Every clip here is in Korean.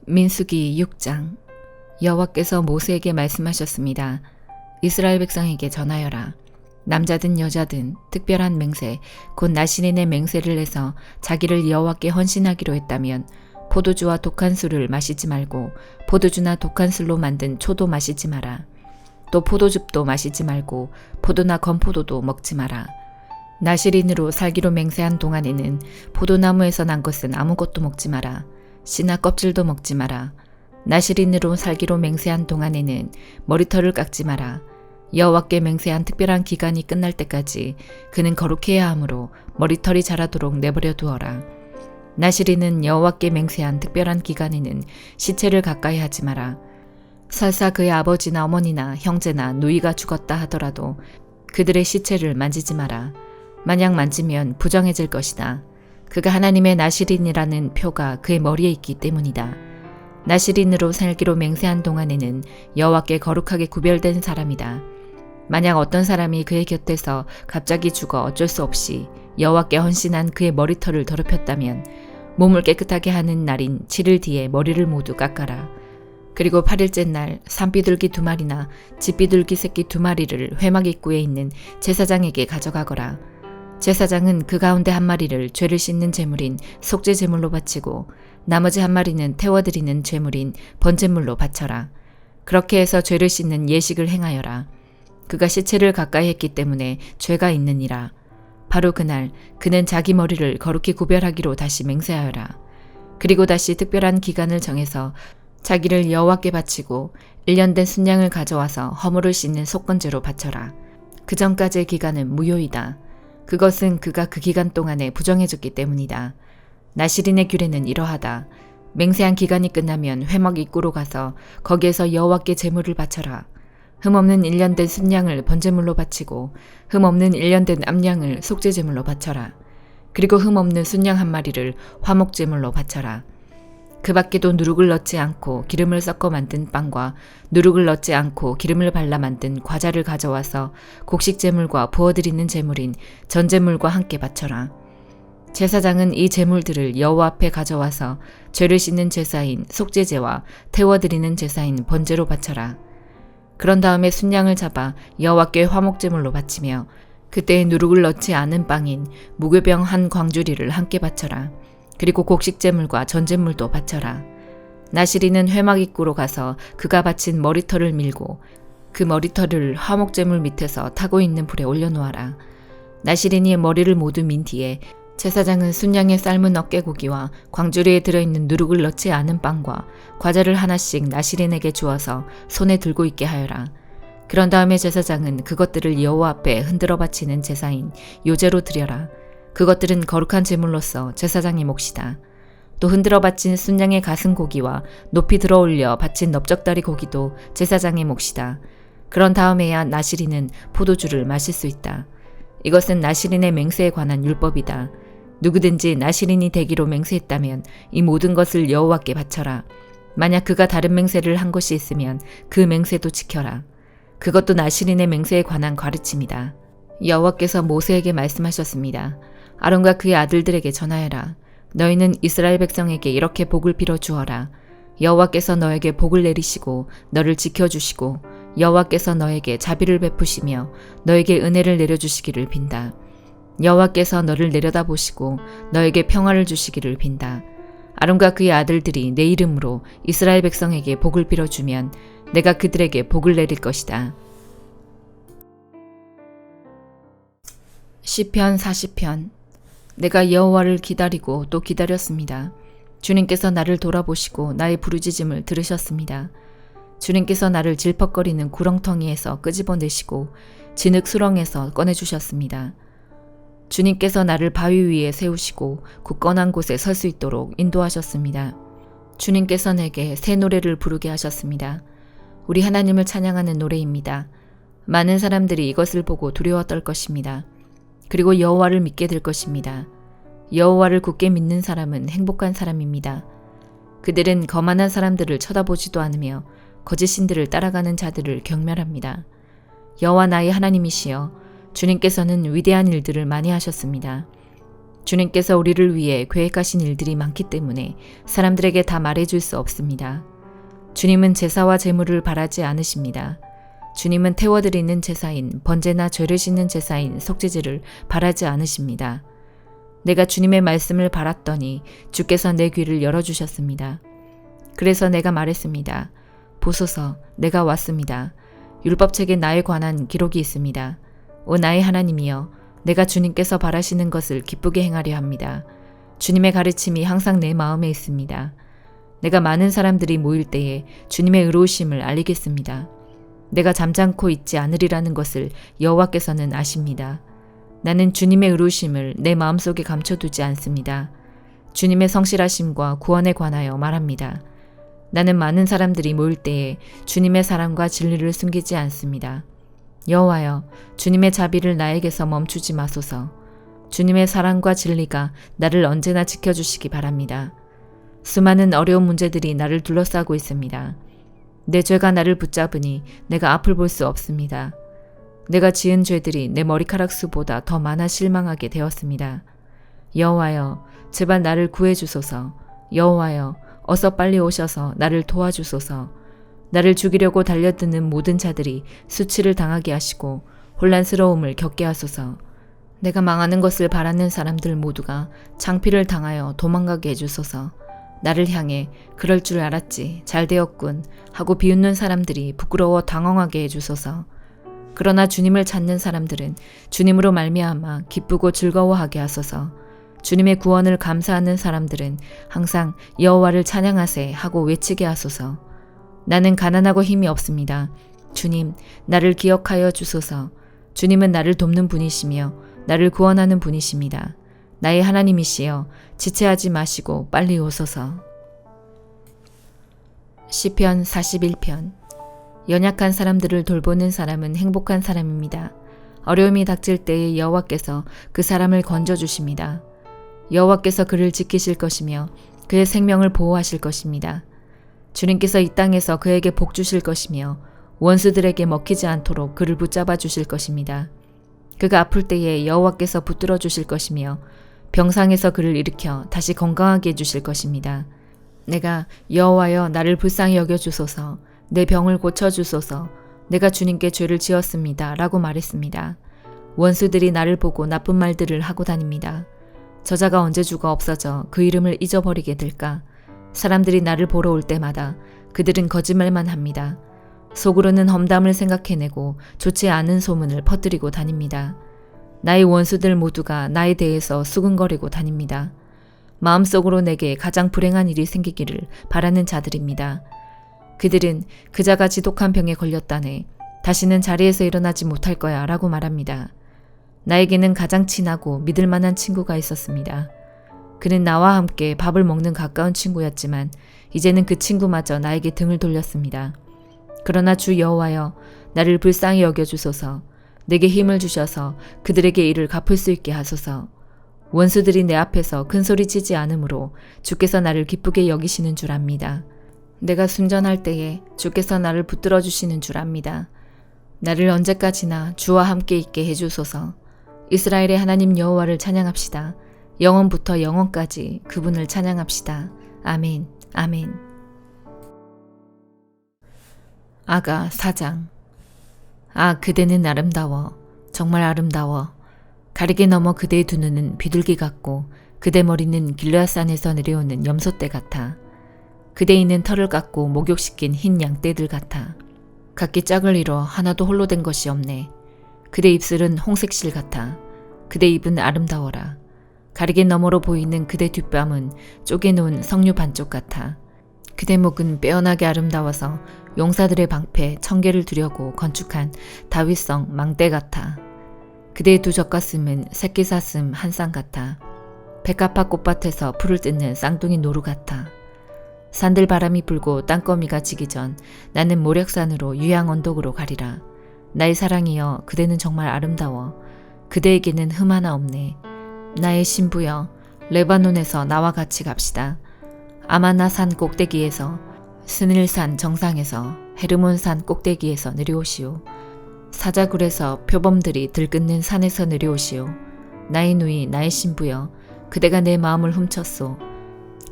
민수기 6장. 여호와께서 모세에게 말씀하셨습니다. 이스라엘 백성에게 전하여라. 남자든 여자든 특별한 맹세 곧 나시린의 맹세를 해서 자기를 여호와께 헌신하기로 했다면 포도주와 독한 술을 마시지 말고 포도주나 독한 술로 만든 초도 마시지 마라. 또 포도즙도 마시지 말고 포도나 건포도도 먹지 마라. 나시린으로 살기로 맹세한 동안에는 포도나무에서 난 것은 아무것도 먹지 마라. 씨나 껍질도 먹지 마라. 나시린으로 살기로 맹세한 동안에는 머리털을 깎지 마라. 여호와께 맹세한 특별한 기간이 끝날 때까지 그는 거룩해야 하므로 머리털이 자라도록 내버려 두어라. 나시린은 여호와께 맹세한 특별한 기간에는 시체를 가까이 하지 마라. 설사 그의 아버지나 어머니나 형제나 누이가 죽었다 하더라도 그들의 시체를 만지지 마라. 만약 만지면 부정해질 것이다. 그가 하나님의 나시린이라는 표가 그의 머리에 있기 때문이다. 나시린으로 살기로 맹세한 동안에는 여호와께 거룩하게 구별된 사람이다. 만약 어떤 사람이 그의 곁에서 갑자기 죽어 어쩔 수 없이 여호와께 헌신한 그의 머리털을 더럽혔다면 몸을 깨끗하게 하는 날인 7일 뒤에 머리를 모두 깎아라. 그리고 8일째 날 산비둘기 2마리나 집비둘기 새끼 2마리를 회막 입구에 있는 제사장에게 가져가거라. 제사장은 그 가운데 1마리를 죄를 씻는 제물인 속죄 제물로 바치고 나머지 1마리는 태워드리는 제물인 번제물로 바쳐라. 그렇게 해서 죄를 씻는 예식을 행하여라. 그가 시체를 가까이 했기 때문에 죄가 있느니라. 바로 그날 그는 자기 머리를 거룩히 구별하기로 다시 맹세하여라. 그리고 다시 특별한 기간을 정해서 자기를 여호와께 바치고 1년 된 순양을 가져와서 허물을 씻는 속건제로 바쳐라. 그 전까지의 기간은 무효이다. 그것은 그가 그 기간 동안에 부정해졌기 때문이다. 나시린의 규례는 이러하다. 맹세한 기간이 끝나면 회막 입구로 가서 거기에서 여호와께 제물을 바쳐라. 흠없는 1년 된 순양을 번제물로 바치고 흠없는 1년 된 암양을 속죄제물로 바쳐라. 그리고 흠없는 순양 1마리를 화목제물로 바쳐라. 그 밖에도 누룩을 넣지 않고 기름을 섞어 만든 빵과 누룩을 넣지 않고 기름을 발라 만든 과자를 가져와서 곡식제물과 부어드리는 제물인 전제물과 함께 바쳐라. 제사장은 이 제물들을 여호와 앞에 가져와서 죄를 씻는 제사인 속죄제와 태워드리는 제사인 번제로 바쳐라. 그런 다음에 순양을 잡아 여호와께 화목제물로 바치며 그때에 누룩을 넣지 않은 빵인 무교병 1광주리를 함께 바쳐라. 그리고 곡식제물과 전제물도 바쳐라. 나시린은 회막 입구로 가서 그가 바친 머리털을 밀고 그 머리털을 화목제물 밑에서 타고 있는 불에 올려놓아라. 나시린이 머리를 모두 민 뒤에 제사장은 순양의 삶은 어깨고기와 광주리에 들어있는 누룩을 넣지 않은 빵과 과자를 하나씩 나시린에게 주어서 손에 들고 있게 하여라. 그런 다음에 제사장은 그것들을 여호와 앞에 흔들어 바치는 제사인 요제로 드려라. 그것들은 거룩한 제물로서 제사장의 몫이다. 또 흔들어 바친 순양의 가슴 고기와 높이 들어 올려 바친 넓적다리 고기도 제사장의 몫이다. 그런 다음에야 나시린은 포도주를 마실 수 있다. 이것은 나시린의 맹세에 관한 율법이다. 누구든지 나시린이 되기로 맹세했다면 이 모든 것을 여호와께 바쳐라. 만약 그가 다른 맹세를 한 것이 있으면 그 맹세도 지켜라. 그것도 나시린의 맹세에 관한 가르침이다. 여호와께서 모세에게 말씀하셨습니다. 아론과 그의 아들들에게 전하여라. 너희는 이스라엘 백성에게 이렇게 복을 빌어 주어라. 여호와께서 너에게 복을 내리시고 너를 지켜주시고 여호와께서 너에게 자비를 베푸시며 너에게 은혜를 내려주시기를 빈다. 여호와께서 너를 내려다보시고 너에게 평화를 주시기를 빈다. 아론과 그의 아들들이 내 이름으로 이스라엘 백성에게 복을 빌어주면 내가 그들에게 복을 내릴 것이다. 시편 40편. 내가 여호와를 기다리고 또 기다렸습니다. 주님께서 나를 돌아보시고 나의 부르짖음을 들으셨습니다. 주님께서 나를 질퍽거리는 구렁텅이에서 끄집어내시고 진흙 수렁에서 꺼내주셨습니다. 주님께서 나를 바위 위에 세우시고 굳건한 곳에 설 수 있도록 인도하셨습니다. 주님께서 내게 새 노래를 부르게 하셨습니다. 우리 하나님을 찬양하는 노래입니다. 많은 사람들이 이것을 보고 두려워 떨 것입니다. 그리고 여호와를 믿게 될 것입니다. 여호와를 굳게 믿는 사람은 행복한 사람입니다. 그들은 거만한 사람들을 쳐다보지도 않으며 거짓신들을 따라가는 자들을 경멸합니다. 여호와 나의 하나님이시여 주님께서는 위대한 일들을 많이 하셨습니다. 주님께서 우리를 위해 계획하신 일들이 많기 때문에 사람들에게 다 말해줄 수 없습니다. 주님은 제사와 제물을 바라지 않으십니다. 주님은 태워드리는 제사인 번제나 죄를 씻는 제사인 속죄제를 바라지 않으십니다. 내가 주님의 말씀을 바랐더니 주께서 내 귀를 열어주셨습니다. 그래서 내가 말했습니다. 보소서, 내가 왔습니다. 율법책에 나에 관한 기록이 있습니다. 오 나의 하나님이여, 내가 주님께서 바라시는 것을 기쁘게 행하려 합니다. 주님의 가르침이 항상 내 마음에 있습니다. 내가 많은 사람들이 모일 때에 주님의 의로우심을 알리겠습니다. 내가 잠잠코 있지 않으리라는 것을 여호와께서는 아십니다. 나는 주님의 의로우심을 내 마음속에 감춰두지 않습니다. 주님의 성실하심과 구원에 관하여 말합니다. 나는 많은 사람들이 모일 때에 주님의 사랑과 진리를 숨기지 않습니다. 여호와여, 주님의 자비를 나에게서 멈추지 마소서. 주님의 사랑과 진리가 나를 언제나 지켜주시기 바랍니다. 수많은 어려운 문제들이 나를 둘러싸고 있습니다. 내 죄가 나를 붙잡으니 내가 앞을 볼 수 없습니다. 내가 지은 죄들이 내 머리카락 수보다 더 많아 실망하게 되었습니다. 여호와여, 제발 나를 구해주소서. 여호와여, 어서 빨리 오셔서 나를 도와주소서. 나를 죽이려고 달려드는 모든 자들이 수치를 당하게 하시고 혼란스러움을 겪게 하소서. 내가 망하는 것을 바라는 사람들 모두가 창피를 당하여 도망가게 해주소서. 나를 향해 그럴 줄 알았지, 잘 되었군 하고 비웃는 사람들이 부끄러워 당황하게 해주소서. 그러나 주님을 찾는 사람들은 주님으로 말미암아 기쁘고 즐거워하게 하소서. 주님의 구원을 감사하는 사람들은 항상 여호와를 찬양하세 하고 외치게 하소서. 나는 가난하고 힘이 없습니다. 주님, 나를 기억하여 주소서. 주님은 나를 돕는 분이시며 나를 구원하는 분이십니다. 나의 하나님이시여, 지체하지 마시고 빨리 오소서. 시편 41편. 연약한 사람들을 돌보는 사람은 행복한 사람입니다. 어려움이 닥칠 때에 여호와께서 그 사람을 건져주십니다. 여호와께서 그를 지키실 것이며 그의 생명을 보호하실 것입니다. 주님께서 이 땅에서 그에게 복 주실 것이며 원수들에게 먹히지 않도록 그를 붙잡아 주실 것입니다. 그가 아플 때에 여호와께서 붙들어 주실 것이며 병상에서 그를 일으켜 다시 건강하게 해주실 것입니다. 내가 여호와여 나를 불쌍히 여겨주소서. 내 병을 고쳐주소서. 내가 주님께 죄를 지었습니다 라고 말했습니다. 원수들이 나를 보고 나쁜 말들을 하고 다닙니다. 저자가 언제 죽어 없어져 그 이름을 잊어버리게 될까? 사람들이 나를 보러 올 때마다 그들은 거짓말만 합니다. 속으로는 험담을 생각해내고 좋지 않은 소문을 퍼뜨리고 다닙니다. 나의 원수들 모두가 나에 대해서 수근거리고 다닙니다. 마음속으로 내게 가장 불행한 일이 생기기를 바라는 자들입니다. 그들은 그자가 지독한 병에 걸렸다네. 다시는 자리에서 일어나지 못할 거야 라고 말합니다. 나에게는 가장 친하고 믿을 만한 친구가 있었습니다. 그는 나와 함께 밥을 먹는 가까운 친구였지만 이제는 그 친구마저 나에게 등을 돌렸습니다. 그러나 주 여호와여, 나를 불쌍히 여겨주소서. 내게 힘을 주셔서 그들에게 이를 갚을 수 있게 하소서. 원수들이 내 앞에서 큰소리치지 않으므로 주께서 나를 기쁘게 여기시는 줄 압니다. 내가 순전할 때에 주께서 나를 붙들어 주시는 줄 압니다. 나를 언제까지나 주와 함께 있게 해주소서. 이스라엘의 하나님 여호와를 찬양합시다. 영원부터 영원까지 그분을 찬양합시다. 아멘, 아멘. 아가 4장. 아, 그대는 아름다워. 정말 아름다워. 가르게 넘어 그대의 두 눈은 비둘기 같고 그대 머리는 길르앗산에서 내려오는 염소떼 같아. 그대 이는 털을 깎고 목욕시킨 흰 양떼들 같아. 각기 짝을 이뤄 하나도 홀로 된 것이 없네. 그대 입술은 홍색실 같아. 그대 입은 아름다워라. 가르게 너머로 보이는 그대 뒷뺨은 쪼개놓은 석류 반쪽 같아. 그대 목은 빼어나게 아름다워서 용사들의 방패 1000개를 두려고 건축한 다윗성 망대 같아. 그대의 두 젖가슴은 새끼사슴 한 쌍 같아. 백합화 꽃밭에서 풀을 뜯는 쌍둥이 노루 같아. 산들 바람이 불고 땅거미가 지기 전 나는 모력산으로 유양 언덕으로 가리라. 나의 사랑이여, 그대는 정말 아름다워. 그대에게는 흠 하나 없네. 나의 신부여, 레바논에서 나와 같이 갑시다. 아마나산 꼭대기에서, 스닐산 정상에서, 헤르몬산 꼭대기에서 내려오시오. 사자굴에서 표범들이 들끓는 산에서 내려오시오. 나의 누이, 나의 신부여, 그대가 내 마음을 훔쳤소.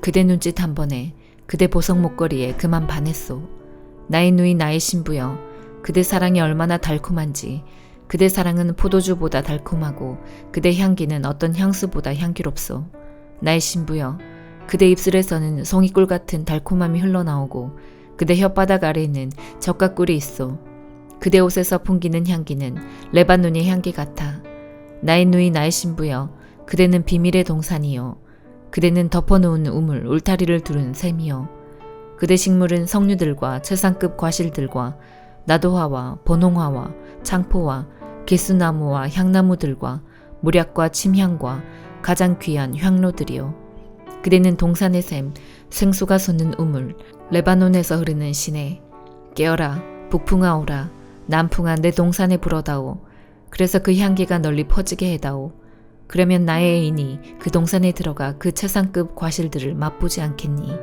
그대 눈짓 한 번에, 그대 보석 목걸이에 그만 반했소. 나의 누이 나의 신부여, 그대 사랑이 얼마나 달콤한지, 그대 사랑은 포도주보다 달콤하고 그대 향기는 어떤 향수보다 향기롭소. 나의 신부여, 그대 입술에서는 송이꿀 같은 달콤함이 흘러나오고 그대 혓바닥 아래에는 적각꿀이 있소. 그대 옷에서 풍기는 향기는 레바논의 향기 같아. 나의 누이 나의 신부여, 그대는 비밀의 동산이요. 그대는 덮어놓은 우물 울타리를 두른 샘이요. 그대 식물은 석류들과 최상급 과실들과 나도화와 번홍화와 창포와 개수나무와 향나무들과 모략과 침향과 가장 귀한 향로들이요. 그대는 동산의 샘, 생수가 솟는 우물, 레바논에서 흐르는 시내. 깨어라, 북풍아 오라, 남풍아 내 동산에 불어다오. 그래서 그 향기가 널리 퍼지게 해다오. 그러면 나의 애인이 그 동산에 들어가 그 최상급 과실들을 맛보지 않겠니?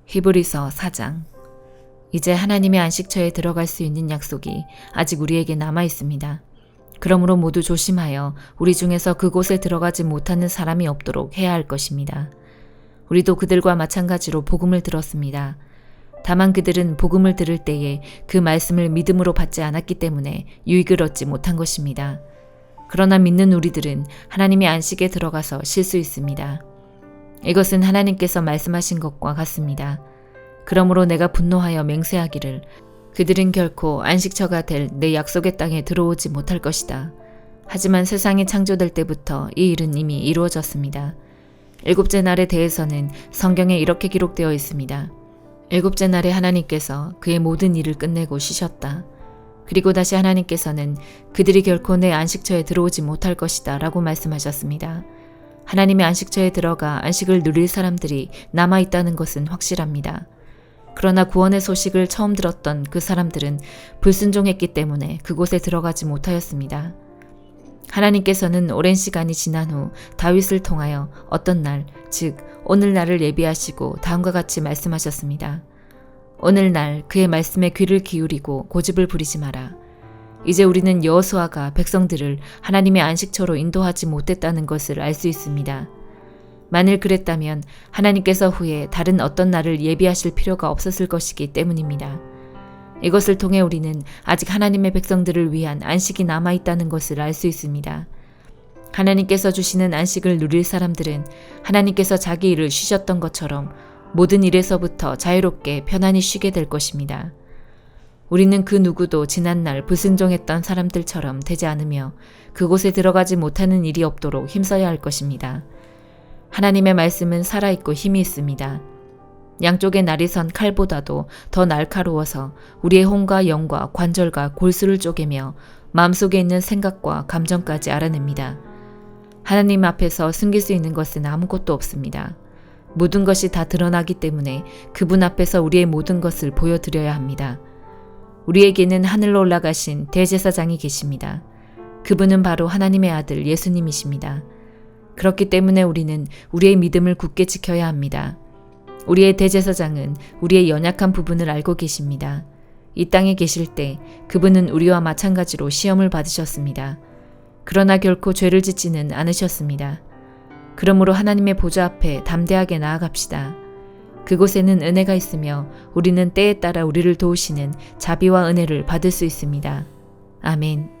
히브리서 4장. 이제 하나님의 안식처에 들어갈 수 있는 약속이 아직 우리에게 남아 있습니다. 그러므로 모두 조심하여 우리 중에서 그곳에 들어가지 못하는 사람이 없도록 해야 할 것입니다. 우리도 그들과 마찬가지로 복음을 들었습니다. 다만 그들은 복음을 들을 때에 그 말씀을 믿음으로 받지 않았기 때문에 유익을 얻지 못한 것입니다. 그러나 믿는 우리들은 하나님의 안식에 들어가서 쉴 수 있습니다. 이것은 하나님께서 말씀하신 것과 같습니다. 그러므로 내가 분노하여 맹세하기를 그들은 결코 안식처가 될 내 약속의 땅에 들어오지 못할 것이다. 하지만 세상이 창조될 때부터 이 일은 이미 이루어졌습니다. 일곱째 날에 대해서는 성경에 이렇게 기록되어 있습니다. 일곱째 날에 하나님께서 그의 모든 일을 끝내고 쉬셨다. 그리고 다시 하나님께서는 그들이 결코 내 안식처에 들어오지 못할 것이다 라고 말씀하셨습니다. 하나님의 안식처에 들어가 안식을 누릴 사람들이 남아있다는 것은 확실합니다. 그러나 구원의 소식을 처음 들었던 그 사람들은 불순종했기 때문에 그곳에 들어가지 못하였습니다. 하나님께서는 오랜 시간이 지난 후 다윗을 통하여 어떤 날, 즉 오늘날을 예비하시고 다음과 같이 말씀하셨습니다. 오늘날 그의 말씀에 귀를 기울이고 고집을 부리지 마라. 이제 우리는 여호수아가 백성들을 하나님의 안식처로 인도하지 못했다는 것을 알 수 있습니다. 만일 그랬다면 하나님께서 후에 다른 어떤 날을 예비하실 필요가 없었을 것이기 때문입니다. 이것을 통해 우리는 아직 하나님의 백성들을 위한 안식이 남아있다는 것을 알 수 있습니다. 하나님께서 주시는 안식을 누릴 사람들은 하나님께서 자기 일을 쉬셨던 것처럼 모든 일에서부터 자유롭게 편안히 쉬게 될 것입니다. 우리는 그 누구도 지난날 불순종했던 사람들처럼 되지 않으며 그곳에 들어가지 못하는 일이 없도록 힘써야 할 것입니다. 하나님의 말씀은 살아있고 힘이 있습니다. 양쪽에 날이 선 칼보다도 더 날카로워서 우리의 혼과 영과 관절과 골수를 쪼개며 마음속에 있는 생각과 감정까지 알아냅니다. 하나님 앞에서 숨길 수 있는 것은 아무것도 없습니다. 모든 것이 다 드러나기 때문에 그분 앞에서 우리의 모든 것을 보여드려야 합니다. 우리에게는 하늘로 올라가신 대제사장이 계십니다. 그분은 바로 하나님의 아들 예수님이십니다. 그렇기 때문에 우리는 우리의 믿음을 굳게 지켜야 합니다. 우리의 대제사장은 우리의 연약한 부분을 알고 계십니다. 이 땅에 계실 때 그분은 우리와 마찬가지로 시험을 받으셨습니다. 그러나 결코 죄를 짓지는 않으셨습니다. 그러므로 하나님의 보좌 앞에 담대하게 나아갑시다. 그곳에는 은혜가 있으며 우리는 때에 따라 우리를 도우시는 자비와 은혜를 받을 수 있습니다. 아멘.